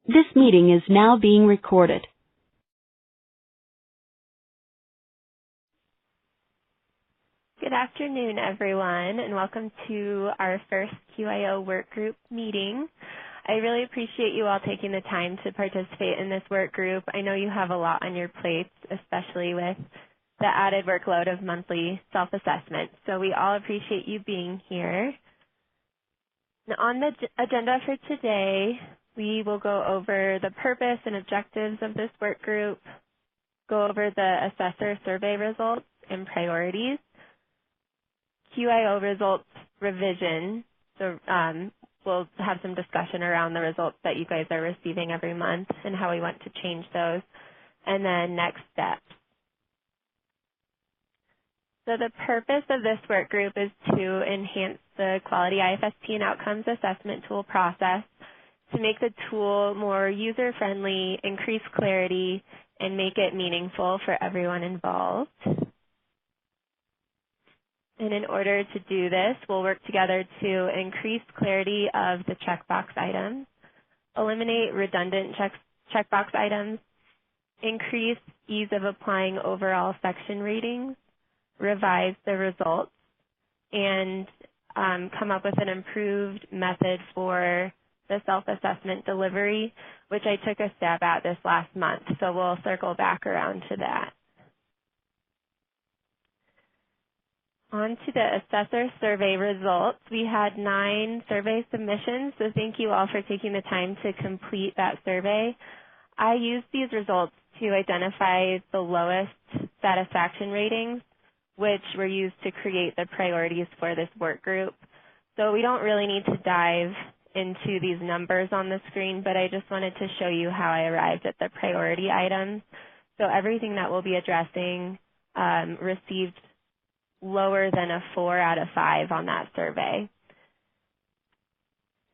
This meeting is now being recorded. Good afternoon, everyone, and welcome to our first QIO Workgroup meeting. I really appreciate you all taking the time to participate in this work group. I know you have a lot on your plates, especially with the added workload of monthly self-assessment. So we all appreciate you being here. Now, on the agenda for today, we will go over the purpose and objectives of this work group, go over the assessor survey results and priorities, QIO results revision. So we'll have some discussion around the results that you guys are receiving every month and how we want to change those, and then next steps. So the purpose of this work group is to enhance the quality IFSP and outcomes assessment tool process, to make the tool more user-friendly, increase clarity, and make it meaningful for everyone involved. And in order to do this, we'll work together to increase clarity of the checkbox items, eliminate redundant checkbox items, increase ease of applying overall section ratings, revise the results, and come up with an improved method for the self-assessment delivery, which I took a stab at this last month. So we'll circle back around to that. On to the assessor survey results. We had 9 survey submissions, so thank you all for taking the time to complete that survey. I used these results to identify the lowest satisfaction ratings, which were used to create the priorities for this work group. So we don't really need to dive into these numbers on the screen, but I just wanted to show you how I arrived at the priority items. So everything that we'll be addressing received lower than a 4 out of 5 on that survey.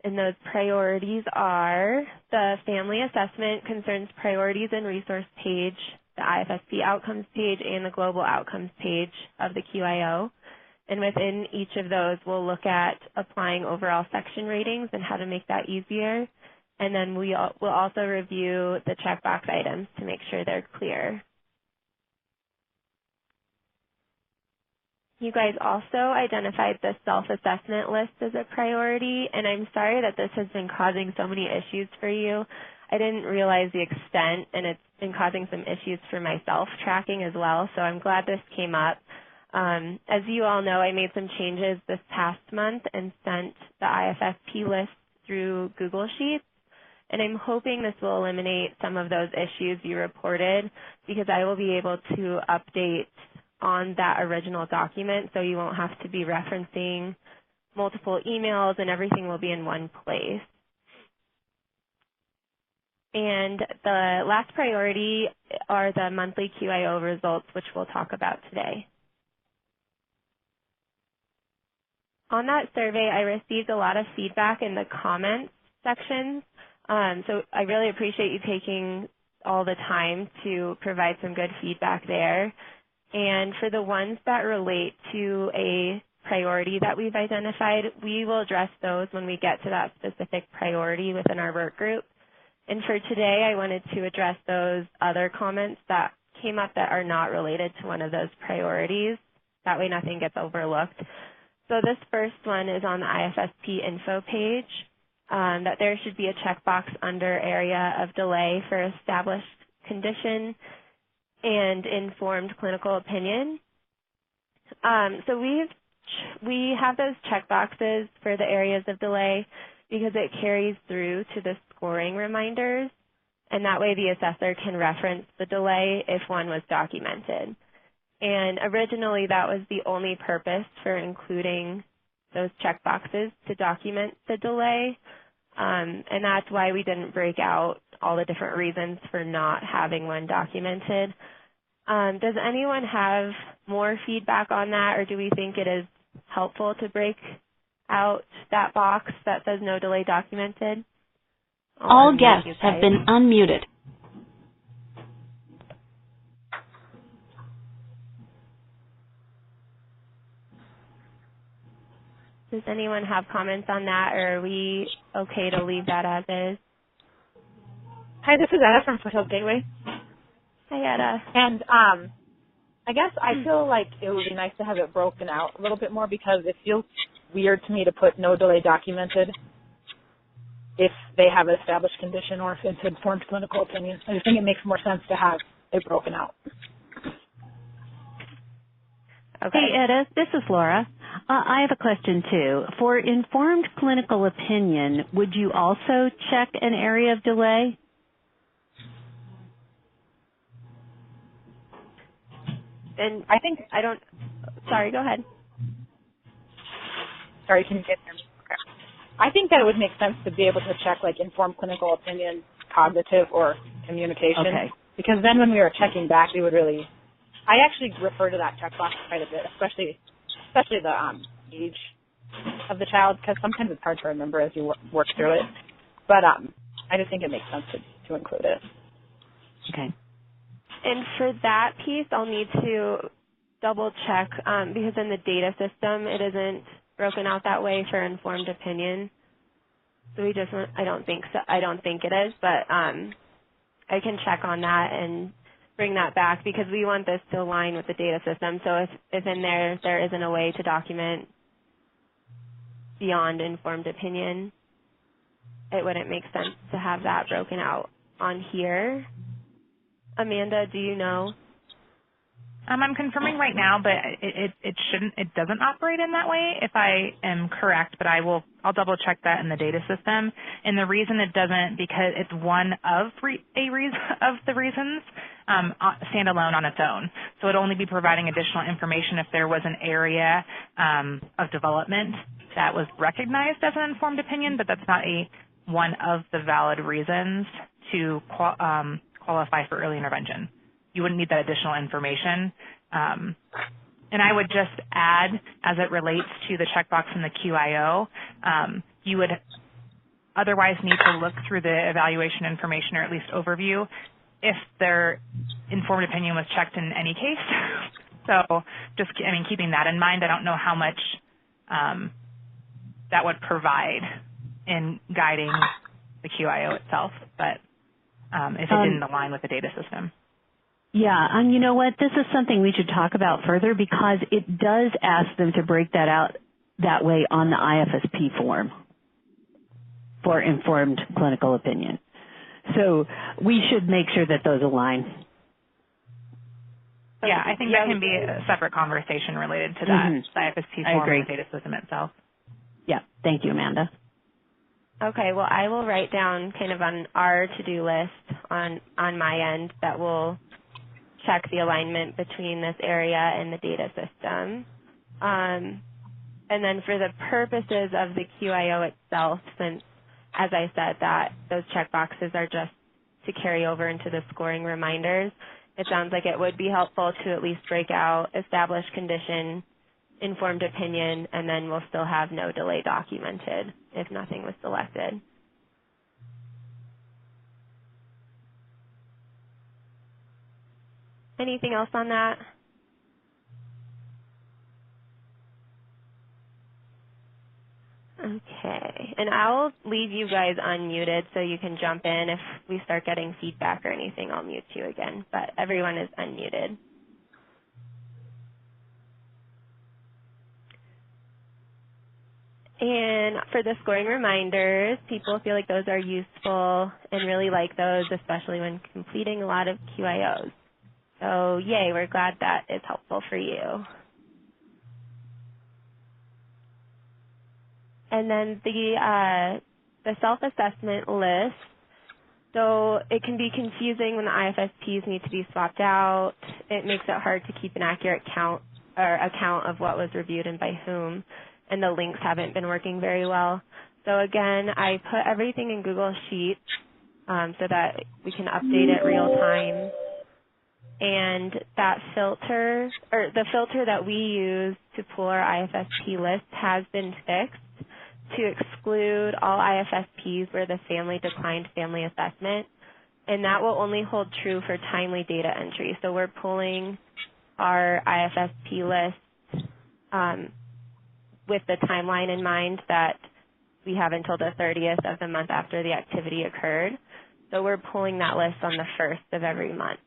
And those priorities are the family assessment concerns priorities and resource page, the IFSP outcomes page, and the global outcomes page of the QIO. And within each of those, we'll look at applying overall section ratings and how to make that easier. And then we'll also review the checkbox items to make sure they're clear. You guys also identified the self-assessment list as a priority, and I'm sorry that this has been causing so many issues for you. I didn't realize the extent, and it's been causing some issues for myself tracking as well, so I'm glad this came up. As you all know, I made some changes this past month and sent the IFSP list through Google Sheets, and I'm hoping this will eliminate some of those issues you reported, because I will be able to update on that original document, so you won't have to be referencing multiple emails, and everything will be in one place. And the last priority are the monthly QIO results, which we'll talk about today. On that survey, I received a lot of feedback in the comments sections, so I really appreciate you taking all the time to provide some good feedback there. And for the ones that relate to a priority that we've identified, we will address those when we get to that specific priority within our work group. And for today, I wanted to address those other comments that came up that are not related to one of those priorities. That way nothing gets overlooked. So this first one is on the IFSP info page, that there should be a checkbox under area of delay for established condition and informed clinical opinion. So we have those checkboxes for the areas of delay because it carries through to the scoring reminders, and that way the assessor can reference the delay if one was documented. And originally that was the only purpose for including those checkboxes, to document the delay, and that's why we didn't break out all the different reasons for not having one documented. Does anyone have more feedback on that, or do we think it is helpful to break out that box that says no delay documented? All guests have been unmuted. Does anyone have comments on that, or are we okay to leave that as is? Hi, this is Etta from Foothills Gateway. Hi, Etta. And I guess I feel like it would be nice to have it broken out a little bit more because it feels weird to me to put no delay documented if they have an established condition or if it's informed clinical opinion. I just think it makes more sense to have it broken out. Okay. Hey, Etta, this is Laura. I have a question, too. For informed clinical opinion, would you also check an area of delay? And sorry, go ahead. Sorry, can you get there? Okay. I think that it would make sense to be able to check like informed clinical opinion, cognitive, or communication. Okay. Because then when we were checking back, we would really, I actually refer to that checkbox quite a bit, especially the age of the child, because sometimes it's hard to remember as you work through it. But I just think it makes sense to include it. Okay. And for that piece, I'll need to double check because in the data system, it isn't broken out that way for informed opinion. So I don't think so. I don't think it is, but I can check on that and bring that back because we want this to align with the data system. So if in there isn't a way to document beyond informed opinion, it wouldn't make sense to have that broken out on here. Amanda, do you know? I'm confirming right now, but it doesn't operate in that way if I am correct, but I'll double check that in the data system. And the reason it doesn't, because it's one of the reasons standalone on its own. So it'd only be providing additional information if there was an area of development that was recognized as an informed opinion, but that's not one of the valid reasons to qualify for early intervention. You wouldn't need that additional information. And I would just add, as it relates to the checkbox in the QIO, you would otherwise need to look through the evaluation information or at least overview if their informed opinion was checked in any case. So just, keeping that in mind, I don't know how much that would provide in guiding the QIO itself, but if it didn't align with the data system. Yeah, and you know what? This is something we should talk about further because it does ask them to break that out that way on the IFSP form for informed clinical opinion. So we should make sure that those align. Yeah, I think that can be a separate conversation related to that, the IFSP form and the data system itself. Yeah, thank you, Amanda. Okay, well, I will write down kind of on our to-do list on my end that will check the alignment between this area and the data system. And then for the purposes of the QIO itself, since, as I said, that those checkboxes are just to carry over into the scoring reminders, it sounds like it would be helpful to at least break out established condition, informed opinion, and then we'll still have no delay documented if nothing was selected. Anything else on that? Okay, and I'll leave you guys unmuted so you can jump in. If we start getting feedback or anything, I'll mute you again, but everyone is unmuted. And for the scoring reminders, people feel like those are useful and really like those, especially when completing a lot of QIOs. So yay, we're glad that is helpful for you. And then the self-assessment list. So it can be confusing when the IFSPs need to be swapped out. It makes it hard to keep an accurate count or account of what was reviewed and by whom, and the links haven't been working very well. So again, I put everything in Google Sheets so that we can update it real time. And that filter, or the filter that we use to pull our IFSP list has been fixed to exclude all IFSPs where the family declined family assessment, and that will only hold true for timely data entry. So we're pulling our IFSP list with the timeline in mind that we have until the 30th of the month after the activity occurred. So we're pulling that list on the 1st of every month.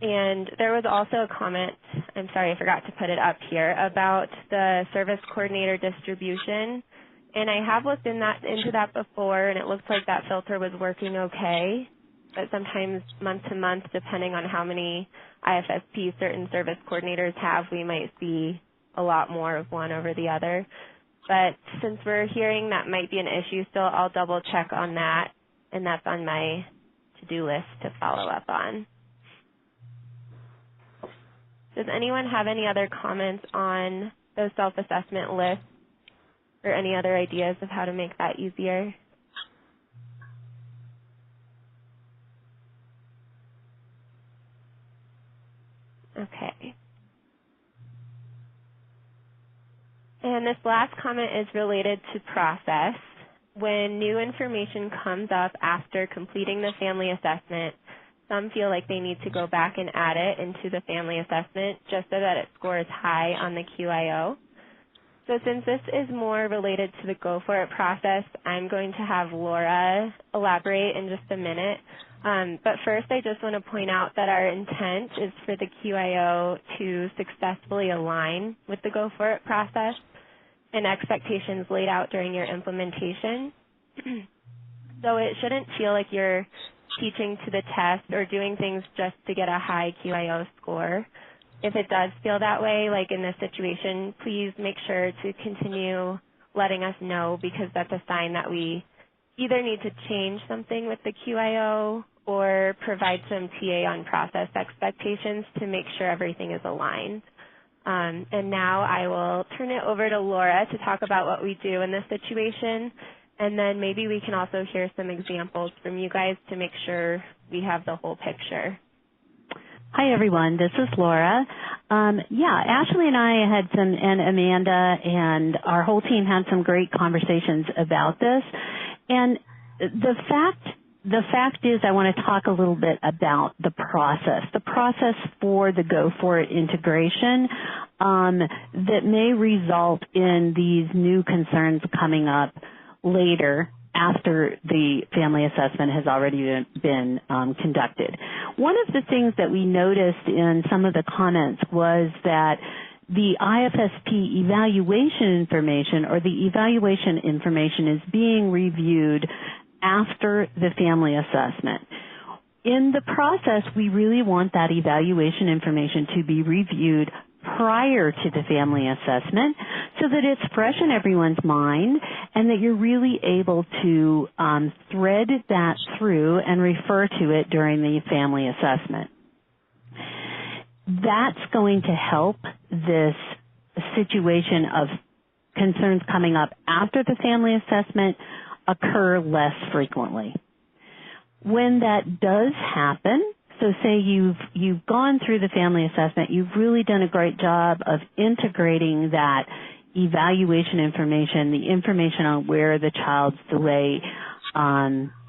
And there was also a comment, I'm sorry, I forgot to put it up here, about the service coordinator distribution. And I have looked into that before, and it looks like that filter was working okay. But sometimes month to month, depending on how many IFSP certain service coordinators have, we might see a lot more of one over the other. But since we're hearing that might be an issue still, I'll double check on that, and that's on my to-do list to follow up on. Does anyone have any other comments on those self-assessment lists or any other ideas of how to make that easier? Okay. And this last comment is related to process. When new information comes up after completing the family assessment, some feel like they need to go back and add it into the family assessment just so that it scores high on the QIO. So since this is more related to the Go For It process, I'm going to have Laura elaborate in just a minute. But first, I just want to point out that our intent is for the QIO to successfully align with the Go For It process and expectations laid out during your implementation. So it shouldn't feel like you're teaching to the test or doing things just to get a high QIO score. If it does feel that way, like in this situation, please make sure to continue letting us know, because that's a sign that we either need to change something with the QIO or provide some TA on process expectations to make sure everything is aligned. And now I will turn it over to Laura to talk about what we do in this situation, and then maybe we can also hear some examples from you guys to make sure we have the whole picture. Hi, everyone. This is Laura. Ashley and I had and Amanda and our whole team had some great conversations about this. And the fact is I want to talk a little bit about the process for the Go For It integration that may result in these new concerns coming up later after the family assessment has already been conducted. One of the things that we noticed in some of the comments was that the IFSP evaluation information or the evaluation information is being reviewed after the family assessment. In the process, we really want that evaluation information to be reviewed prior to the family assessment so that it's fresh in everyone's mind and that you're really able to thread that through and refer to it during the family assessment. That's going to help this situation of concerns coming up after the family assessment occur less frequently. When that does happen, so say you've gone through the family assessment, you've really done a great job of integrating that evaluation information, the information on where the child's delay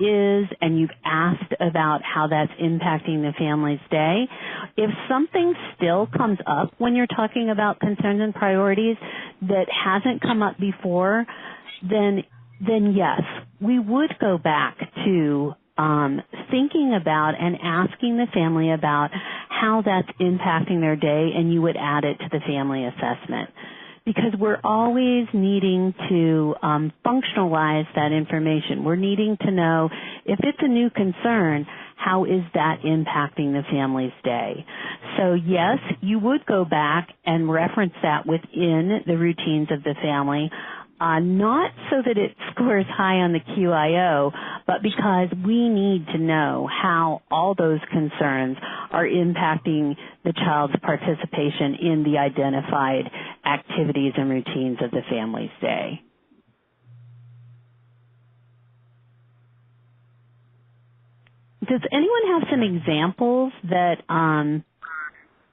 is, and you've asked about how that's impacting the family's day. If something still comes up when you're talking about concerns and priorities that hasn't come up before, then yes, we would go back to thinking about and asking the family about how that's impacting their day, and you would add it to the family assessment. Because we're always needing to functionalize that information. We're needing to know if it's a new concern, how is that impacting the family's day? So yes, you would go back and reference that within the routines of the family, not so that it scores high on the QIO, but because we need to know how all those concerns are impacting the child's participation in the identified activities and routines of the family's day. Does anyone have some examples that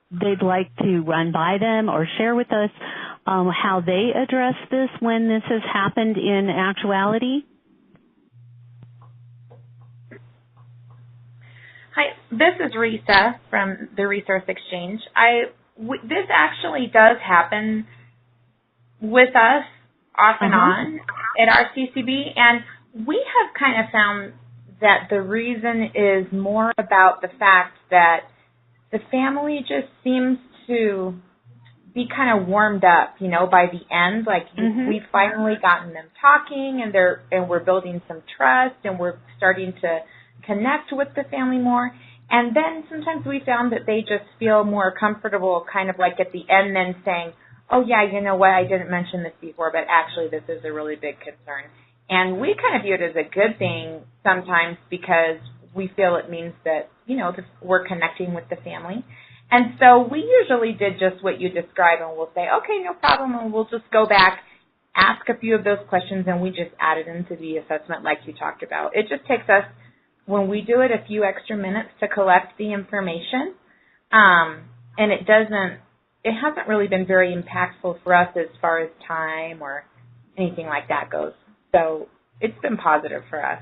they'd like to run by them or share with us how they address this when this has happened in actuality? Hi, this is Risa from the Resource Exchange. This actually does happen with us off and on at our CCB, and we have kind of found that the reason is more about the fact that the family just seems to be kind of warmed up, by the end. Like we've finally gotten them talking, and we're building some trust, and we're starting to connect with the family more. And then sometimes we found that they just feel more comfortable, kind of like at the end, then saying, "Oh yeah, you know what? I didn't mention this before, but actually this is a really big concern." And we kind of view it as a good thing sometimes because we feel it means that we're connecting with the family. And so we usually did just what you described, and we'll say, okay, no problem, and we'll just go back, ask a few of those questions, and we just add it into the assessment like you talked about. It just takes us, when we do it, a few extra minutes to collect the information, and it hasn't really been very impactful for us as far as time or anything like that goes. So it's been positive for us.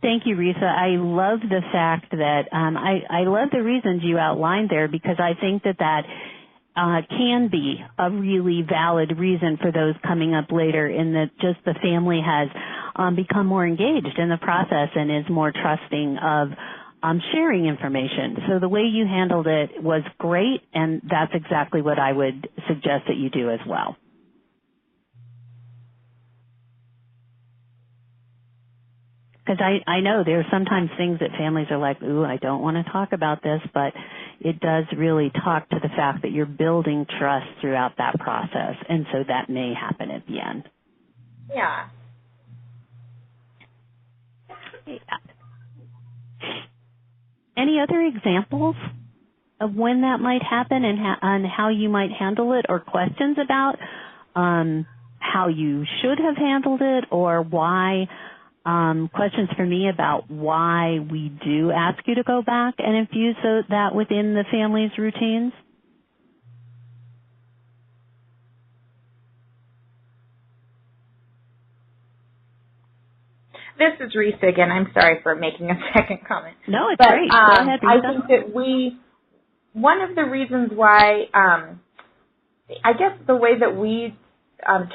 Thank you, Risa. I love the fact that I love the reasons you outlined there, because I think that can be a really valid reason for those coming up later, in that just the family has become more engaged in the process and is more trusting of sharing information. So the way you handled it was great, and that's exactly what I would suggest that you do as well. Because I know there are sometimes things that families are like, ooh, I don't want to talk about this, but it does really talk to the fact that you're building trust throughout that process, and so that may happen at the end. Yeah. Any other examples of when that might happen and how you might handle it, or questions about how you should have handled it, or why? Questions for me about why we do ask you to go back and infuse that within the family's routines? This is Risa again. I'm sorry for making a second comment. No, it's great. Go ahead, Risa. I think that one of the reasons why, I guess the way that we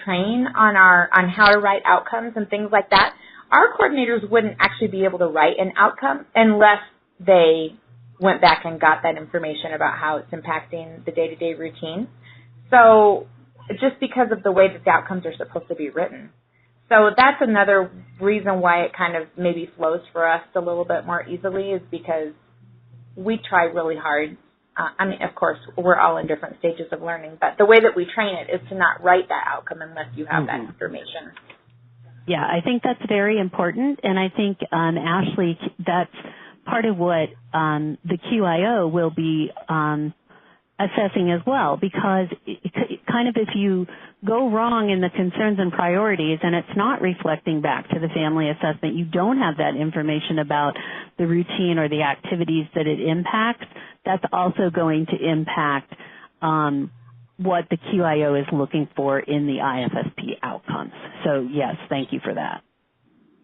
train on how to write outcomes and things like that, our coordinators wouldn't actually be able to write an outcome unless they went back and got that information about how it's impacting the day-to-day routine. So just because of the way that the outcomes are supposed to be written. So that's another reason why it kind of maybe flows for us a little bit more easily, is because we try really hard. Of course, we're all in different stages of learning, but the way that we train it is to not write that outcome unless you have that information. Yeah, I think that's very important, and I think, Ashley, that's part of what the QIO will be assessing as well, because kind of if you go wrong in the concerns and priorities and it's not reflecting back to the family assessment, you don't have that information about the routine or the activities that it impacts, that's also going to impact what the QIO is looking for in the IFSP outcomes. So yes, thank you for that.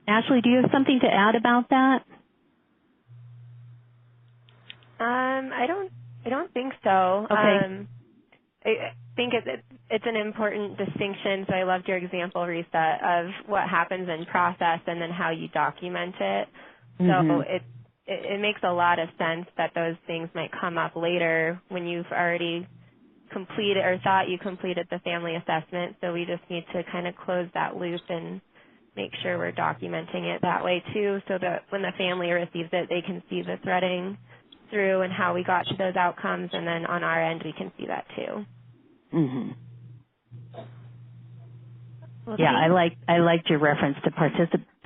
Ashley, do you have something to add about that? I don't think so. Okay. I think it's an important distinction. So I loved your example, Risa, of what happens in process and then how you document it. So it makes a lot of sense that those things might come up later when you've already completed or thought you completed the family assessment. So we just need to kind of close that loop and make sure we're documenting it that way too, so that when the family receives it, they can see the threading through and how we got to those outcomes, and then on our end we can see that too. Well, yeah, I liked your reference to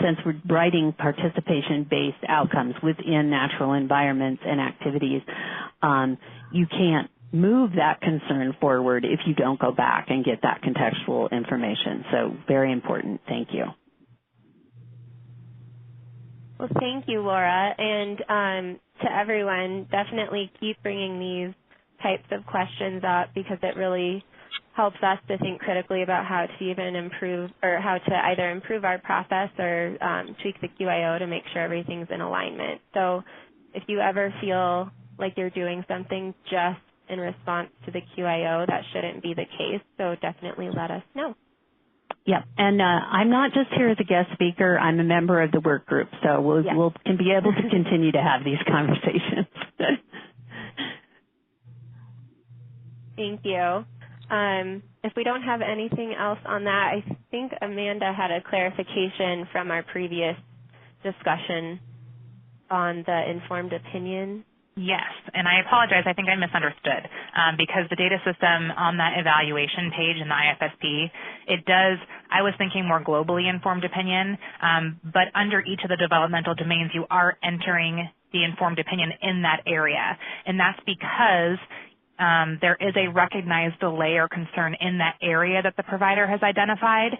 since we're writing participation-based outcomes within natural environments and activities. You can't move that concern forward if you don't go back and get that contextual information. So very important. Thank you. Well, thank you, Laura. And to everyone, definitely keep bringing these types of questions up, because it really helps us to think critically about how to even improve, or how to either improve our process or tweak the QIO to make sure everything's in alignment. So if you ever feel like you're doing something just in response to the QIO, that shouldn't be the case. So definitely let us know. Yep, and I'm not just here as a guest speaker. I'm a member of the work group, so we'll can be able to continue to have these conversations. Thank you. If we don't have anything else on that, I think Amanda had a clarification from our previous discussion on the informed opinion. Yes, and I apologize. I think I misunderstood because the data system on that evaluation page in the IFSP, it does, I was thinking more globally informed opinion, but under each of the developmental domains, you are entering the informed opinion in that area, and that's because there is a recognized delay or concern in that area that the provider has identified.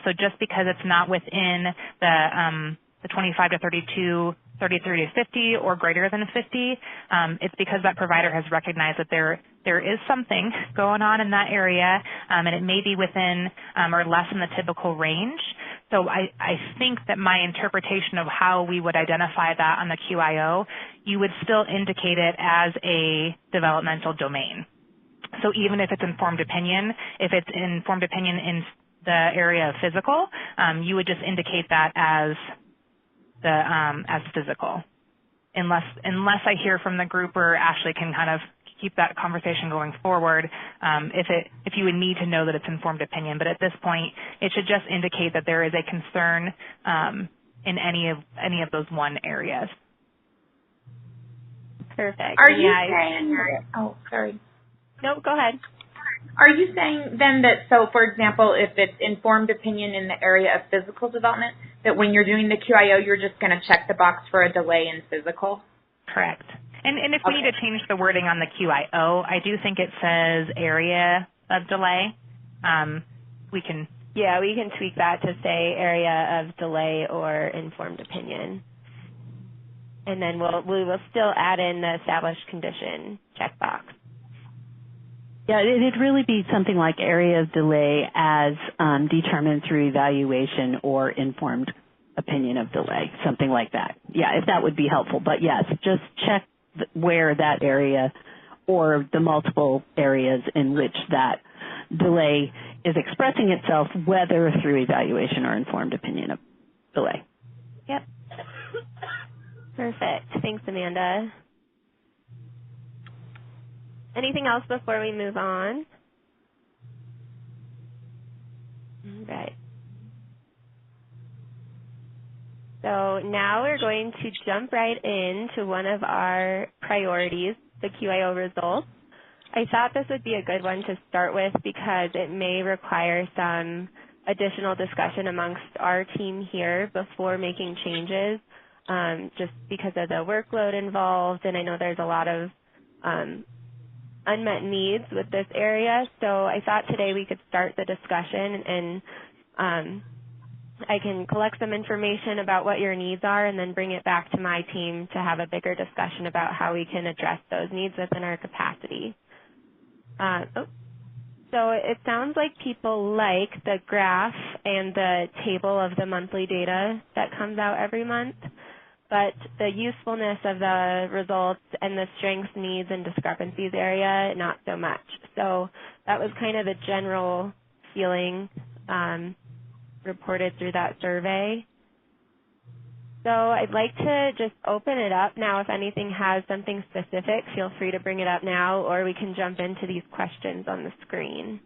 So just because it's not within the 25 to 32, 33 to 50 or greater than 50, it's because that provider has recognized that there is something going on in that area, and it may be within or less than the typical range. So I think that my interpretation of how we would identify that on the QIO, you would still indicate it as a developmental domain. So even if it's informed opinion, if it's informed opinion in the area of physical, you would just indicate that as physical, unless I hear from the group or Ashley can kind of keep that conversation going forward. If you would need to know that it's informed opinion, but at this point, it should just indicate that there is a concern in any of those one areas. Perfect. Are you saying? Oh, sorry. No, go ahead. Are you saying then that, so for example, if it's informed opinion in the area of physical development, that when you're doing the QIO, you're just going to check the box for a delay in physical? Correct. And if we need to change the wording on the QIO, I do think it says area of delay. We can. Yeah, we can tweak that to say area of delay or informed opinion. And then we will still add in the established condition checkbox. Yeah, it'd really be something like area of delay as determined through evaluation or informed opinion of delay, something like that. Yeah, if that would be helpful. But yes, just check where that area or the multiple areas in which that delay is expressing itself, whether through evaluation or informed opinion of delay. Yep. Perfect. Thanks, Amanda. Anything else before we move on? All right. So now we're going to jump right into one of our priorities, the QIO results. I thought this would be a good one to start with because it may require some additional discussion amongst our team here before making changes, just because of the workload involved, and I know there's a lot of unmet needs with this area. So I thought today we could start the discussion, and I can collect some information about what your needs are and then bring it back to my team to have a bigger discussion about how we can address those needs within our capacity. So it sounds like people like the graph and the table of the monthly data that comes out every month, but the usefulness of the results and the strengths, needs, and discrepancies area, not so much. So that was kind of the general feeling reported through that survey. So I'd like to just open it up now. If anything has something specific, feel free to bring it up now, or we can jump into these questions on the screen.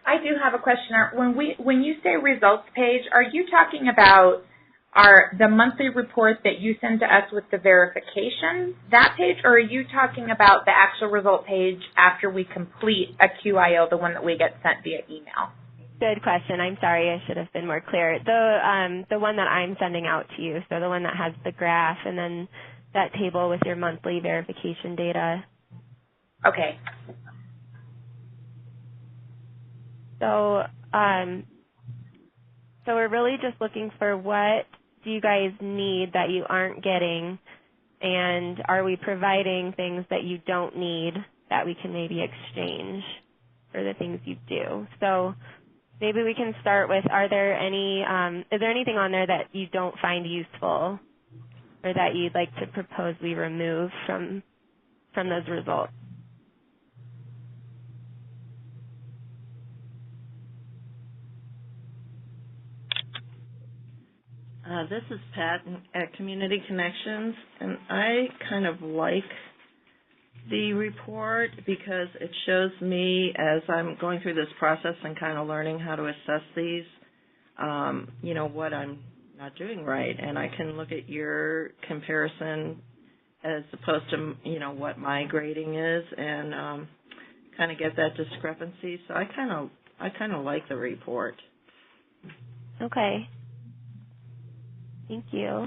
I do have a question. When you say results page, are you talking about the monthly report that you send to us with the verification, that page, or are you talking about the actual result page after we complete a QIO, the one that we get sent via email? Good question. I'm sorry, I should have been more clear. The one that I'm sending out to you, so the one that has the graph and then that table with your monthly verification data. Okay. So we're really just looking for what do you guys need that you aren't getting, and are we providing things that you don't need that we can maybe exchange for the things you do? So maybe we can start with, is there anything on there that you don't find useful? or that you'd like to propose we remove from those results. This is Pat at Community Connections, and I kind of like the report because it shows me as I'm going through this process and kind of learning how to assess these, what I'm not doing right. And I can look at your comparison as opposed to, what my grading is and kind of get that discrepancy. So I kind of like the report. Okay. Thank you.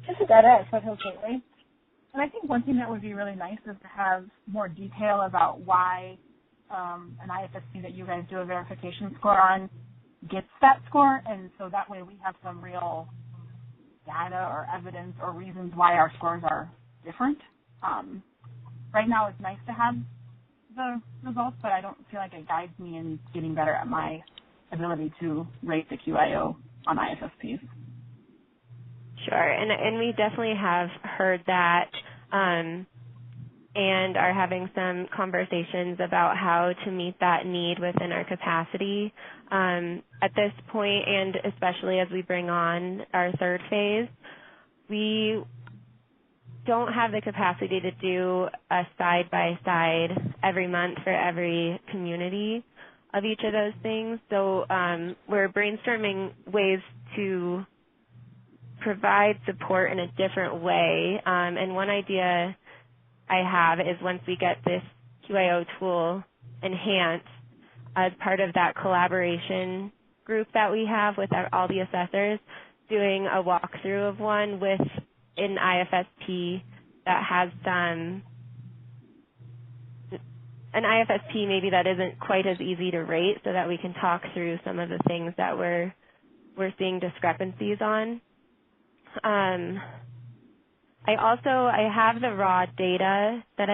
This is Etta at Foothill Gateway. And I think one thing that would be really nice is to have more detail about why an IFSP that you guys do a verification score on gets that score, and so that way we have some real data or evidence or reasons why our scores are different. Right now it's nice to have the results, but I don't feel like it guides me in getting better at my ability to rate the QIO on IFSPs. Sure, and we definitely have heard that and are having some conversations about how to meet that need within our capacity. At this point, and especially as we bring on our third phase, we don't have the capacity to do a side-by-side every month for every community of each of those things. So we're brainstorming ways to provide support in a different way. And one idea I have is once we get this QIO tool enhanced, as part of that collaboration group that we have with all the assessors, doing a walkthrough of one with an IFSP that has an IFSP maybe that isn't quite as easy to rate, so that we can talk through some of the things that we're seeing discrepancies on. I have the raw data that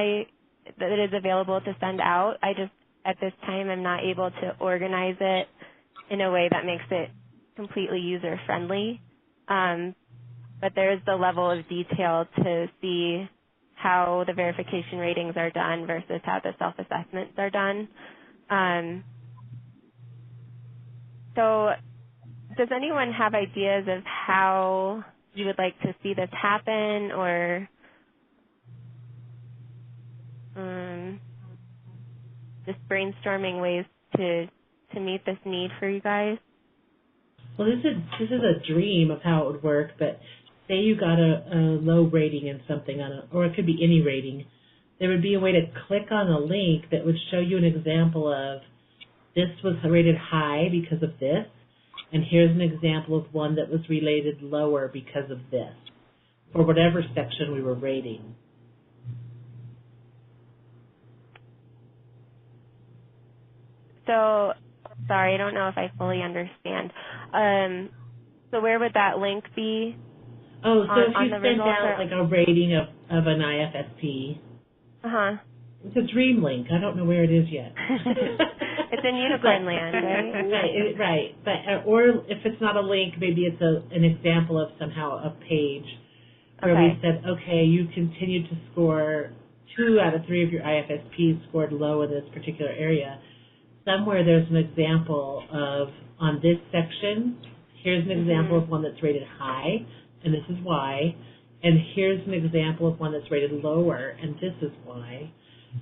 is available to send out. I just at this time I'm not able to organize it in a way that makes it completely user friendly. But there is the level of detail to see how the verification ratings are done versus how the self-assessments are done. So does anyone have ideas of how you would like to see this happen, or just brainstorming ways to meet this need for you guys? Well, this is a dream of how it would work, but say you got a low rating in something, or it could be any rating, there would be a way to click on a link that would show you an example of this was rated high because of this, and here's an example of one that was rated lower because of this, for whatever section we were rating. So, sorry, I don't know if I fully understand. So where would that link be? Oh, so if you send out like a rating of an IFSP, it's a dream link. I don't know where it is yet. It's in unicorn land, right? Right. But or if it's not a link, maybe it's an example of somehow a page where we said, okay, you continued to score 2 out of 3 of your IFSPs scored low in this particular area. Somewhere there's an example of, on this section, here's an example of one that's rated high, and this is why, and here's an example of one that's rated lower, and this is why.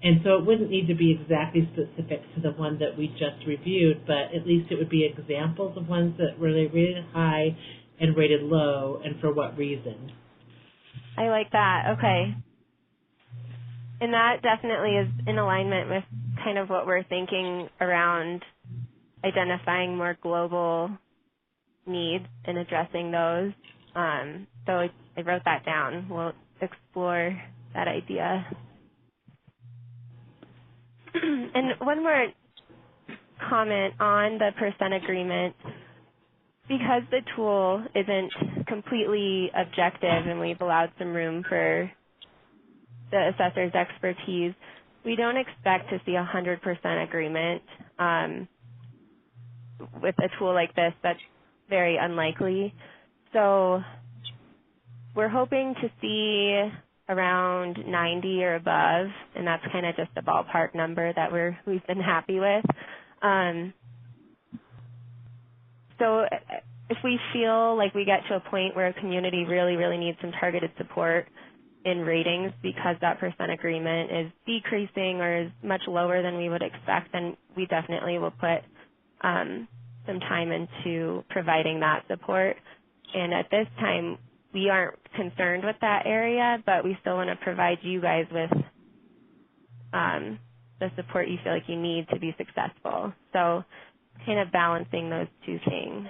And so it wouldn't need to be exactly specific to the one that we just reviewed, but at least it would be examples of ones that were rated high and rated low, and for what reason. I like that. Okay. And that definitely is in alignment with kind of what we're thinking around identifying more global needs and addressing those. So I wrote that down. We'll explore that idea. And one more comment on the percent agreement. Because the tool isn't completely objective and we've allowed some room for the assessor's expertise, we don't expect to see 100% agreement with a tool like this. That's very unlikely. So we're hoping to see around 90 or above, and that's kind of just a ballpark number that we've been happy with. So if we feel like we get to a point where a community really, really needs some targeted support in ratings because that percent agreement is decreasing or is much lower than we would expect, then we definitely will put some time into providing that support. And at this time, we aren't concerned with that area, but we still want to provide you guys with the support you feel like you need to be successful. So kind of balancing those two things.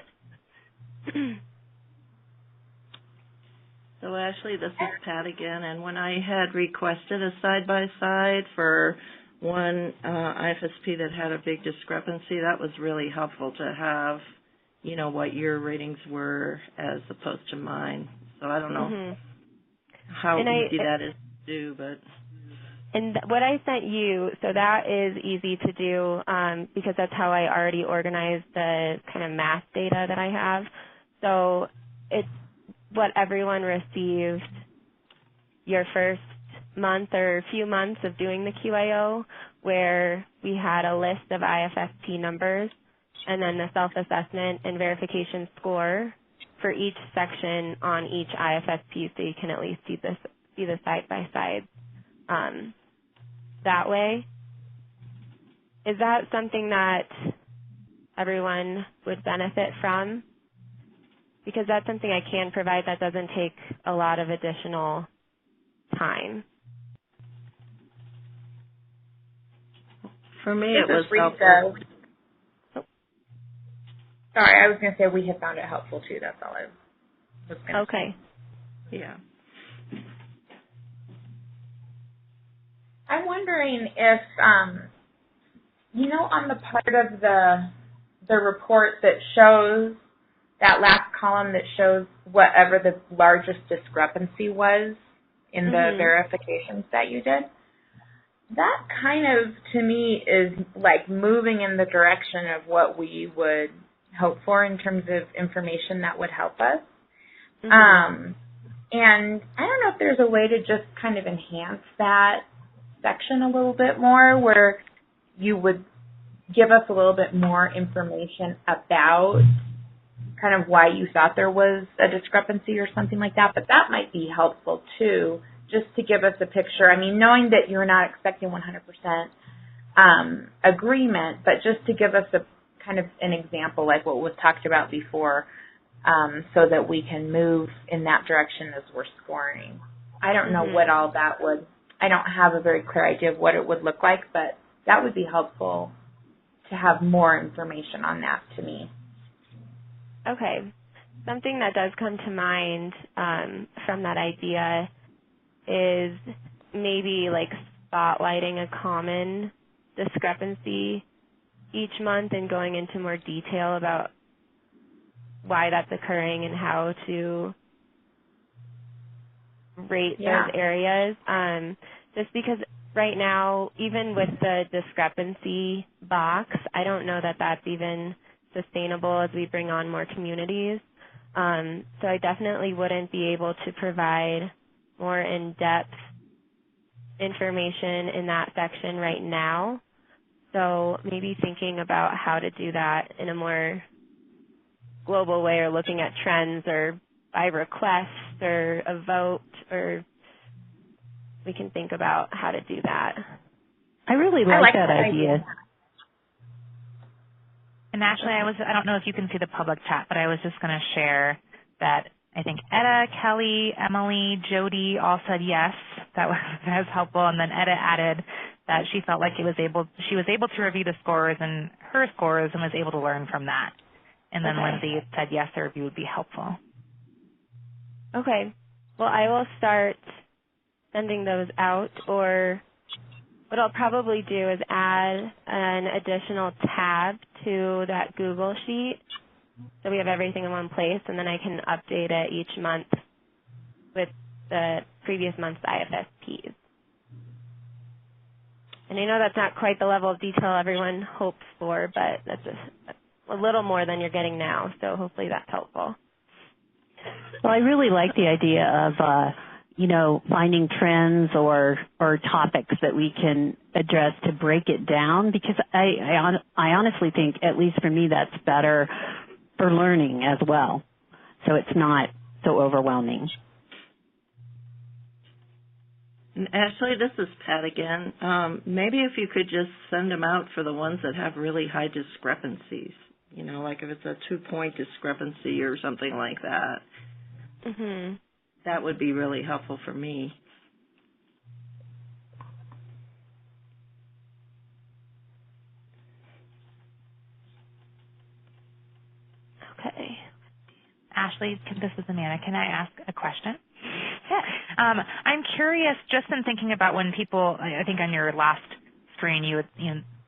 So Ashley, this is Pat again, and when I had requested a side-by-side for one IFSP that had a big discrepancy, that was really helpful to have, you know, what your ratings were as opposed to mine. So I don't know how easy that is to do, but... And what I sent you, so that is easy to do because that's how I already organized the kind of math data that I have. So it's what everyone received your first month or few months of doing the QIO, where we had a list of IFSP numbers and then the self-assessment and verification score for each section on each IFSP, so you can at least see the side-by-side that way. Is that something that everyone would benefit from? Because that's something I can provide that doesn't take a lot of additional time. For me, it was helpful. Sorry, I was going to say we have found it helpful too. That's all I was going to say. Yeah. I'm wondering if, you know, on the part of the report that shows, that last column that shows whatever the largest discrepancy was in the verifications that you did, that kind of, to me, is like moving in the direction of what we would hope for in terms of information that would help us. And I don't know if there's a way to just kind of enhance that section a little bit more, where you would give us a little bit more information about kind of why you thought there was a discrepancy or something like that. But that might be helpful too, just to give us a picture. I mean, knowing that you're not expecting 100% agreement, but just to give us a kind of an example like what was talked about before, so that we can move in that direction as we're scoring. I don't know what all that would, I don't have a very clear idea of what it would look like, but that would be helpful to have more information on that to me. Okay. Something that does come to mind from that idea is maybe like spotlighting a common discrepancy each month and going into more detail about why that's occurring and how to rate those areas. Just because right now, even with the discrepancy box, I don't know that that's even sustainable as we bring on more communities. So I definitely wouldn't be able to provide more in-depth information in that section right now. So maybe thinking about how to do that in a more global way, or looking at trends or by request or a vote, or we can think about how to do that. I really like that idea. And Ashley, I don't know if you can see the public chat, but I was just going to share that I think Etta, Kelly, Emily, Jody all said yes. That was helpful. And then Etta added that she felt like she was able to review the scores and her scores and was able to learn from that. And then Lindsay said yes, the review would be helpful. Okay. Well, I will start sending those out, or what I'll probably do is add an additional tab to that Google sheet so we have everything in one place, and then I can update it each month with the previous month's IFSPs. And I know that's not quite the level of detail everyone hopes for, but that's a little more than you're getting now, so hopefully that's helpful. Well, I really like the idea of, finding trends or topics that we can address to break it down, because I honestly think, at least for me, that's better for learning as well. So it's not so overwhelming. Ashley, this is Pat again. Maybe if you could just send them out for the ones that have really high discrepancies, like if it's a 2-point discrepancy or something like that. Mhm. That would be really helpful for me. Okay. Ashley, this is Amanda. Can I ask a question? Yeah. I'm curious, just in thinking about when people, I think on your last screen,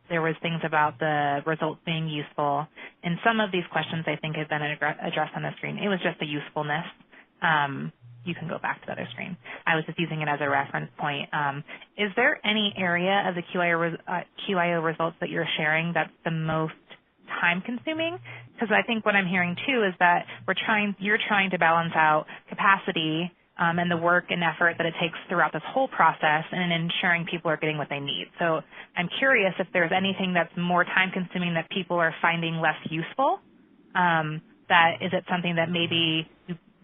there was things about the results being useful. And some of these questions, I think, have been addressed on the screen. It was just the usefulness. You can go back to the other screen. I was just using it as a reference point. Is there any area of the QIO results that you're sharing that's the most time-consuming? Because I think what I'm hearing, too, is that you're trying to balance out capacity and the work and effort that it takes throughout this whole process and ensuring people are getting what they need. So I'm curious if there's anything that's more time-consuming that people are finding less useful. Is it something that maybe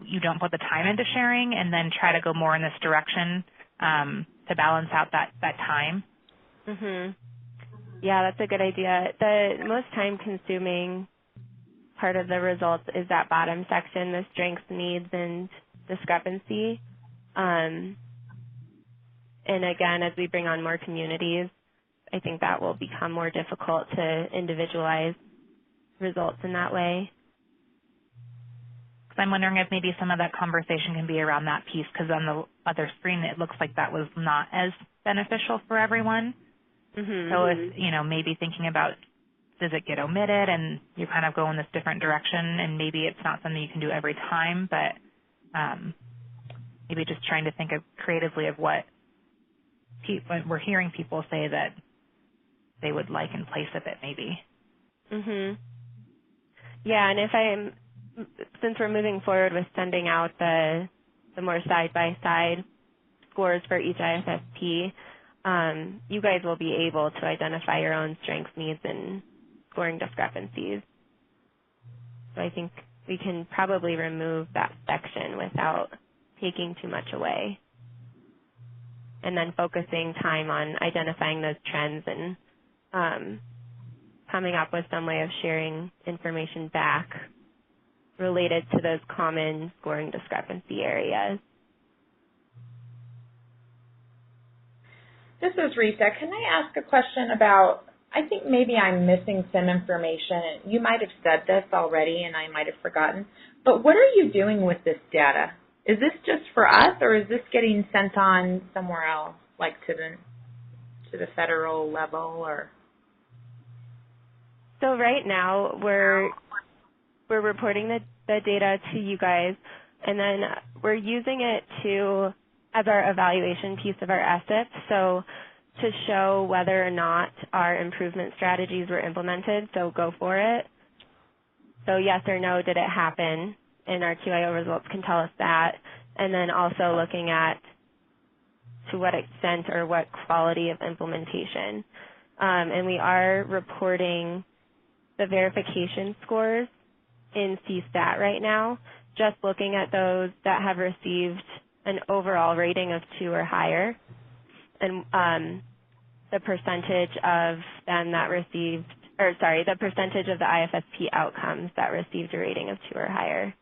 you don't put the time into sharing and then try to go more in this direction to balance out that time? Mhm. Yeah, that's a good idea. The most time-consuming part of the results is that bottom section, the strengths, needs, and discrepancy. And again, as we bring on more communities, I think that will become more difficult to individualize results in that way. I'm wondering if maybe some of that conversation can be around that piece, because on the other screen it looks like that was not as beneficial for everyone. Mm-hmm. So if, maybe thinking about, does it get omitted and you kind of go in this different direction, and maybe it's not something you can do every time, but maybe just trying to think of creatively of what we're hearing people say that they would like in place of it maybe. Mhm. Yeah, and since we're moving forward with sending out the more side-by-side scores for each IFSP, you guys will be able to identify your own strengths, needs, and scoring discrepancies. So I think we can probably remove that section without taking too much away, and then focusing time on identifying those trends and coming up with some way of sharing information back related to those common scoring discrepancy areas. This is Rita. Can I ask a question about, I think maybe I'm missing some information. You might have said this already and I might have forgotten, but what are you doing with this data? Is this just for us, or is this getting sent on somewhere else, like to the federal level? Or? So right now we're reporting the data to you guys, and then we're using it as our evaluation piece of our ESIP, so to show whether or not our improvement strategies were implemented, so go for it. So yes or no, did it happen? And our QIO results can tell us that. And then also looking at to what extent or what quality of implementation. And we are reporting the verification scores in CSTAT right now, just looking at those that have received an overall rating of 2 or higher, and the percentage of them that received, the percentage of the IFSP outcomes that received a rating of 2 or higher.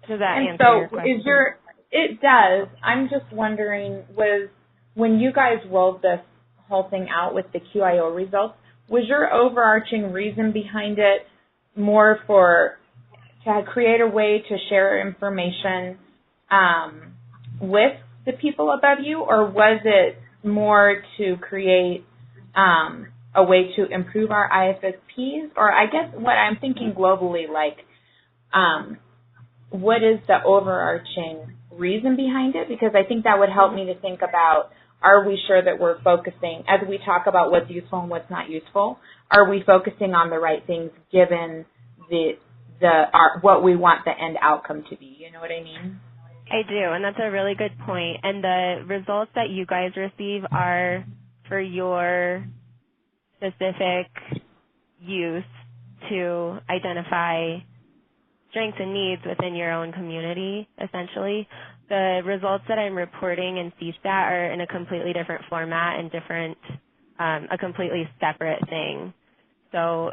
Does that answer your question? It does. I'm just wondering, when you guys rolled this whole thing out with the QIO results, was your overarching reason behind it more to create a way to share information with the people above you, or was it more to create a way to improve our IFSPs? Or I guess what I'm thinking globally, what is the overarching reason behind it? Because I think that would help me to think about, are we sure that we're focusing, as we talk about what's useful and what's not useful, are we focusing on the right things given what we want the end outcome to be. You know what I mean? I do, and that's a really good point. And the results that you guys receive are for your specific use to identify strengths and needs within your own community, essentially. The results that I'm reporting in CSAT are in a completely different format and a completely separate thing. So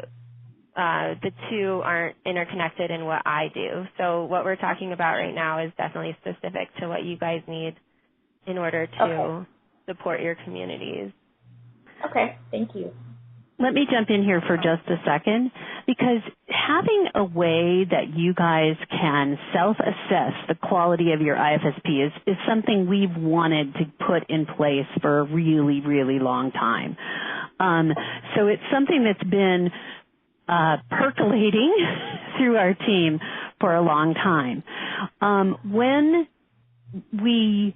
the two aren't interconnected in what I do. So what we're talking about right now is definitely specific to what you guys need in order to support your communities. Okay, thank you. Let me jump in here for just a second, because having a way that you guys can self-assess the quality of your IFSP is something we've wanted to put in place for a really, really long time. So it's something that's been percolating through our team for a long time. When we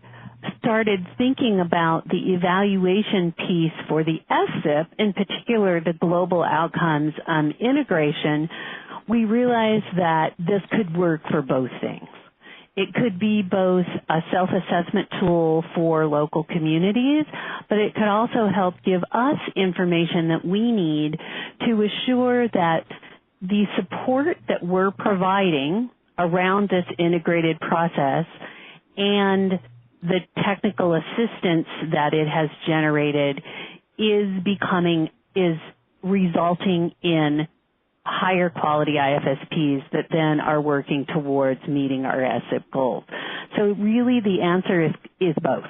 started thinking about the evaluation piece for the SIP, in particular the global outcomes integration, we realized that this could work for both things. It could be both a self-assessment tool for local communities, but it could also help give us information that we need to assure that the support that we're providing around this integrated process and the technical assistance that it has generated is resulting in higher quality IFSPs that then are working towards meeting our SIP goals. So really the answer is both.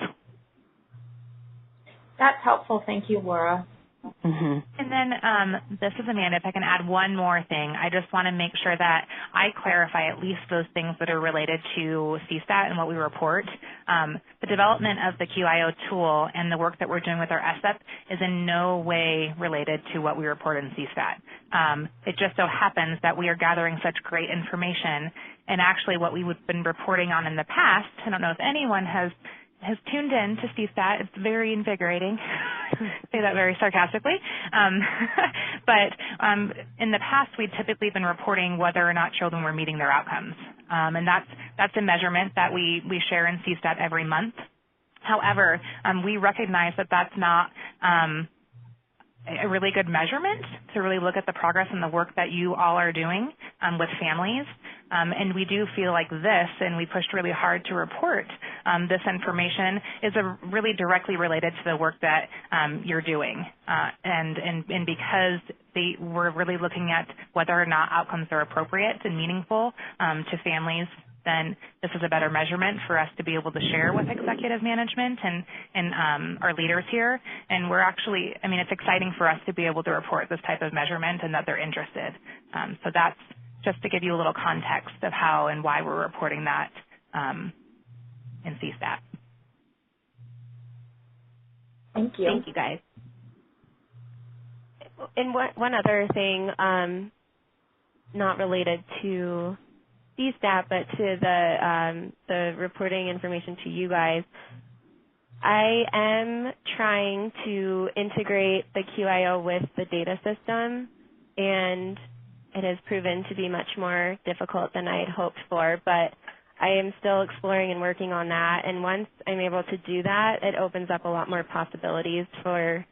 That's helpful. Thank you, Laura. Mm-hmm. And then this is Amanda. If I can add one more thing, I just want to make sure that I clarify at least those things that are related to CSAT and what we report. The development of the QIO tool and the work that we're doing with our SIP is in no way related to what we report in CSAT. It just so happens that we are gathering such great information, and actually what we've been reporting on in the past, I don't know if anyone has tuned in to CSAT. It's very invigorating. Say that very sarcastically. But in the past, we'd typically been reporting whether or not children were meeting their outcomes. And that's a measurement that we share in CSAT every month. However, we recognize that that's not a really good measurement to really look at the progress and the work that you all are doing with families. And we do feel like this, and we pushed really hard to report this information, is really directly related to the work that you're doing. And because we're really looking at whether or not outcomes are appropriate and meaningful to families, then this is a better measurement for us to be able to share with executive management and our leaders here. And we're actually, it's exciting for us to be able to report this type of measurement and that they're interested. So that's just to give you a little context of how and why we're reporting that in CSAT. Thank you. Thank you, guys. And one other thing, not related to CSAT, but to the reporting information to you guys, I am trying to integrate the QIO with the data system, and it has proven to be much more difficult than I had hoped for, but I am still exploring and working on that. And once I'm able to do that, it opens up a lot more possibilities for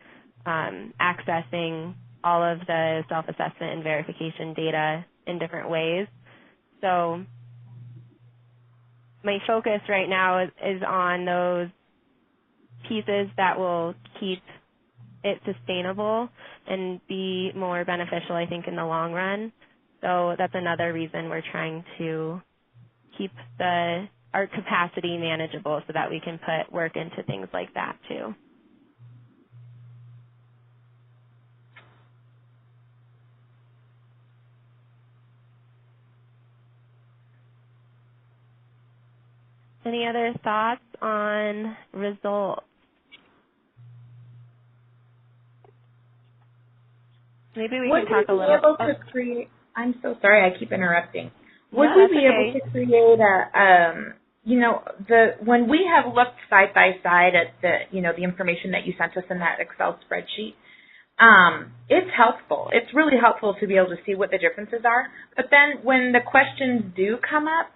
accessing all of the self-assessment and verification data in different ways. So my focus right now is on those pieces that will keep it sustainable and be more beneficial, I think, in the long run. So that's another reason we're trying to keep our capacity manageable so that we can put work into things like that too. Any other thoughts on results? Maybe we can talk a little. Would we be able to create? I'm so sorry, I keep interrupting. Would we be able to create when we have looked side by side at the information that you sent us in that Excel spreadsheet, it's helpful. It's really helpful to be able to see what the differences are. But then when the questions do come up,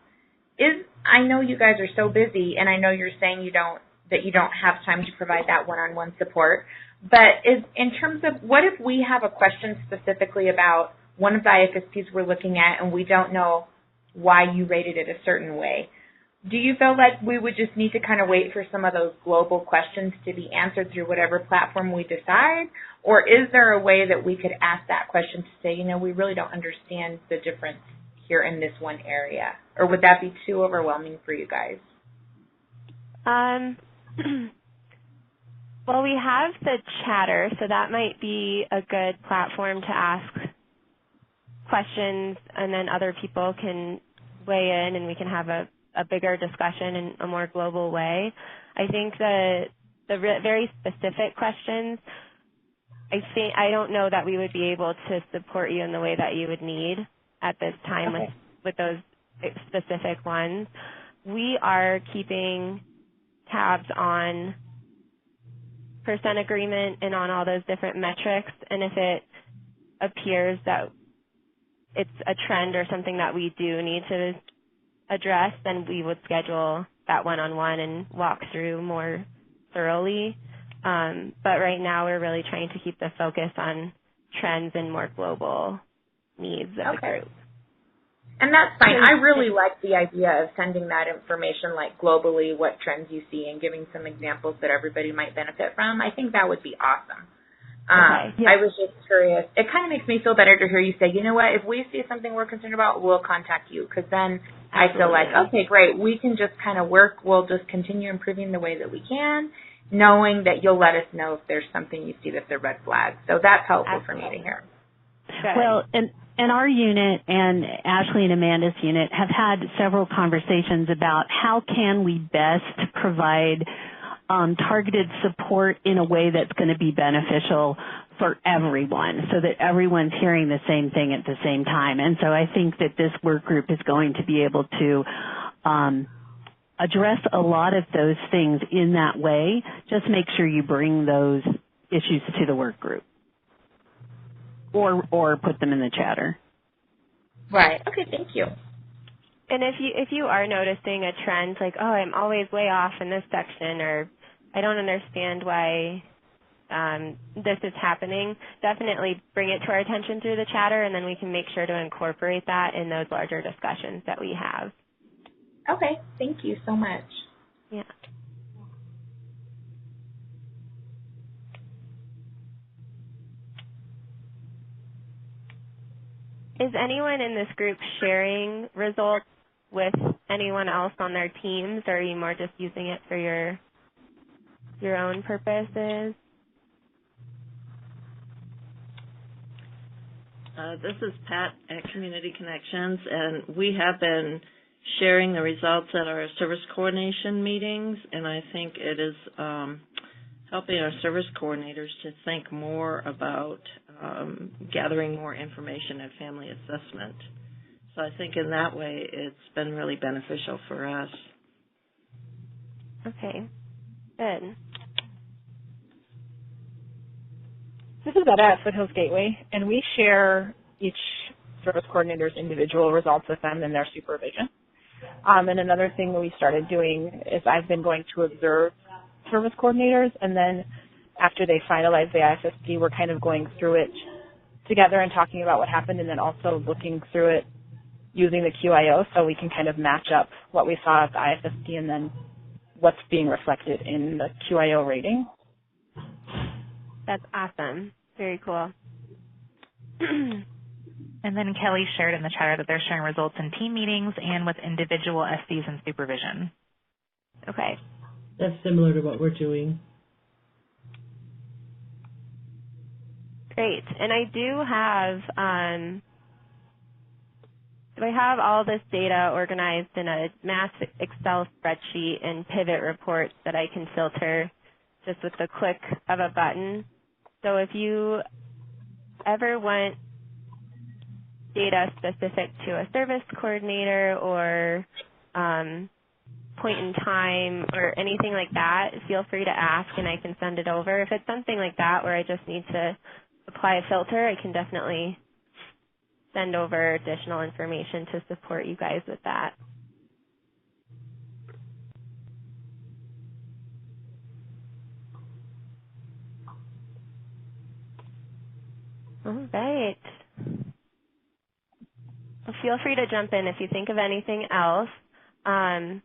I know you guys are so busy, and I know you're saying you don't have time to provide that one-on-one support. But in terms of what if we have a question specifically about one of the IFSPs we're looking at, and we don't know why you rated it a certain way? Do you feel like we would just need to kind of wait for some of those global questions to be answered through whatever platform we decide? Or is there a way that we could ask that question to say, we really don't understand the difference here in this one area? Or would that be too overwhelming for you guys? Well, we have the chatter, so that might be a good platform to ask questions, and then other people can weigh in and we can have a bigger discussion in a more global way. I think the very specific questions, I don't know that we would be able to support you in the way that you would need at this time with those specific ones. We are keeping tabs on percent agreement and on all those different metrics, and if it appears that it's a trend or something that we do need to address, then we would schedule that one-on-one and walk through more thoroughly. But right now we're really trying to keep the focus on trends and more global needs of the group. And that's fine. I really like the idea of sending that information, like globally, what trends you see, and giving some examples that everybody might benefit from. I think that would be awesome. I was just curious. It kind of makes me feel better to hear you say, you know what, if we see something we're concerned about, we'll contact you, because then I feel like, okay, great, we can just kind of work. We'll just continue improving the way that we can, knowing that you'll let us know if there's something you see that's a red flag. So that's helpful for me to hear. Well, and our unit and Ashley and Amanda's unit have had several conversations about how can we best provide targeted support in a way that's going to be beneficial for everyone, so that everyone's hearing the same thing at the same time. And so I think that this work group is going to be able to address a lot of those things in that way. Just make sure you bring those issues to the work group. Or put them in the chatter. Right. Okay, thank you. And if you are noticing a trend, like, I'm always way off in this section, or I don't understand why this is happening, definitely bring it to our attention through the chatter, and then we can make sure to incorporate that in those larger discussions that we have. Okay, thank you so much. Yeah. Is anyone in this group sharing results with anyone else on their teams, or are you more just using it for your own purposes? This is Pat at Community Connections, and we have been sharing the results at our service coordination meetings, and I think it is helping our service coordinators to think more about gathering more information at family assessment. So I think in that way it's been really beneficial for us. Okay, good. This is Etta at Foothills Gateway, and we share each service coordinator's individual results with them in their supervision. And another thing that we started doing is I've been going to observe service coordinators, and then after they finalize the IFSP, we're kind of going through it together and talking about what happened, and then also looking through it using the QIO so we can kind of match up what we saw at the IFSP and then what's being reflected in the QIO rating. That's awesome. Very cool. And then Kelly shared in the chatter that they're sharing results in team meetings and with individual SDs in supervision. Okay. That's similar to what we're doing. Great. And I have all this data organized in a mass Excel spreadsheet and pivot reports that I can filter just with the click of a button. So if you ever want data specific to a service coordinator or point in time or anything like that, feel free to ask and I can send it over. If it's something like that where I just need to apply a filter, I can definitely send over additional information to support you guys with that. All right. Well, feel free to jump in if you think of anything else. I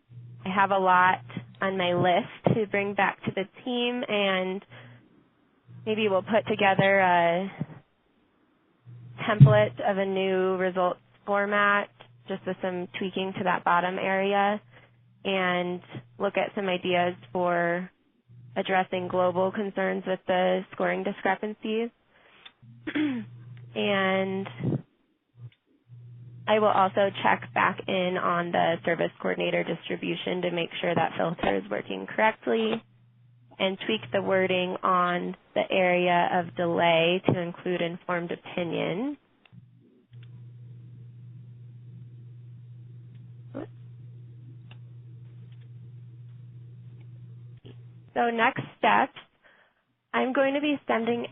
have a lot on my list to bring back to the team, and maybe we'll put together a template of a new results format just with some tweaking to that bottom area, and look at some ideas for addressing global concerns with the scoring discrepancies. And I will also check back in on the service coordinator distribution to make sure that filter is working correctly, and tweak the wording on the area of delay to include informed opinion. So next steps, I'm going to be sending.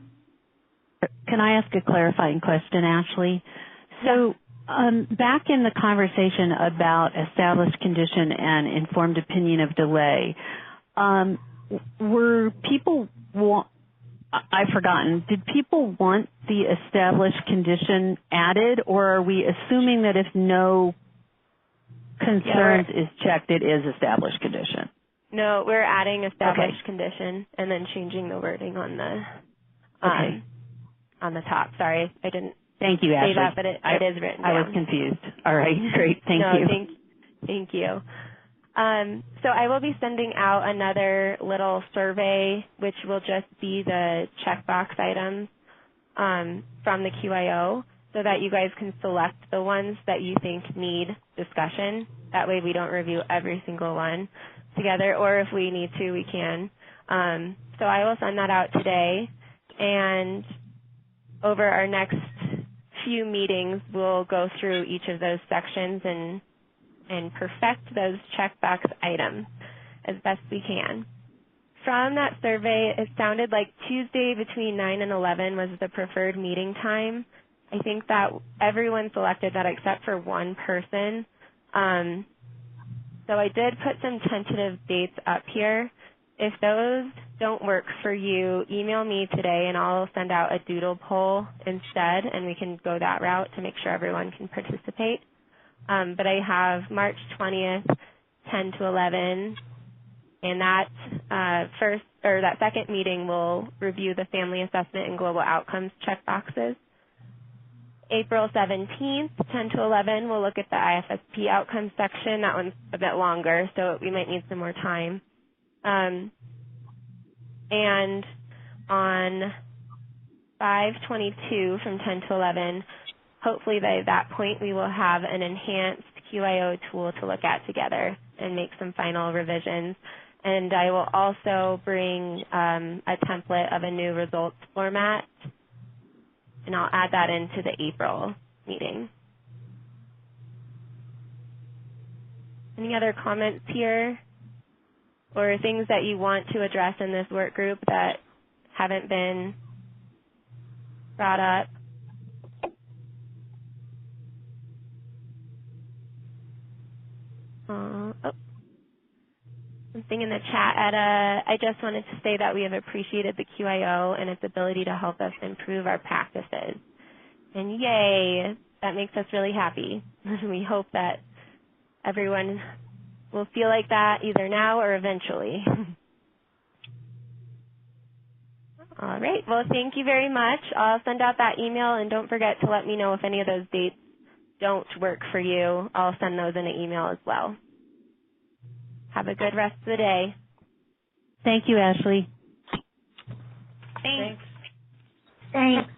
Can I ask a clarifying question, Ashley? So back in the conversation about established condition and informed opinion of delay, were people I've forgotten, did people want the established condition added, or are we assuming that if no concerns is checked, it is established condition? No, we're adding established condition and then changing the wording on the on the top. Sorry, I didn't Thank you, say Ashley. that, but it is written down. I was confused. All right, great. Thank you. Thank you. So I will be sending out another little survey, which will just be the checkbox items from the QIO, so that you guys can select the ones that you think need discussion. That way we don't review every single one together, or if we need to, we can. So I will send that out today, and over our next few meetings, we'll go through each of those sections and perfect those checkbox items as best we can. From that survey, it sounded like Tuesday between 9 and 11 was the preferred meeting time. I think that everyone selected that except for one person. So I did put some tentative dates up here. If those don't work for you, email me today and I'll send out a doodle poll instead, and we can go that route to make sure everyone can participate. But I have March 20th, 10 to 11, and that second meeting will review the family assessment and global outcomes checkboxes. April 17th, 10 to 11, we'll look at the IFSP outcomes section. That one's a bit longer, so we might need some more time. And on 5/22 from 10 to 11, hopefully by that point we will have an enhanced QIO tool to look at together and make some final revisions. And I will also bring a template of a new results format, and I'll add that into the April meeting. Any other comments here, or things that you want to address in this work group that haven't been brought up? Something in the chat, Etta. I just wanted to say that we have appreciated the QIO and its ability to help us improve our practices. And yay, that makes us really happy. We hope that everyone will feel like that either now or eventually. All right, well, thank you very much. I'll send out that email, and don't forget to let me know if any of those dates don't work for you. I'll send those in an email as well. Have a good rest of the day. Thank you, Ashley. Thanks. Thanks.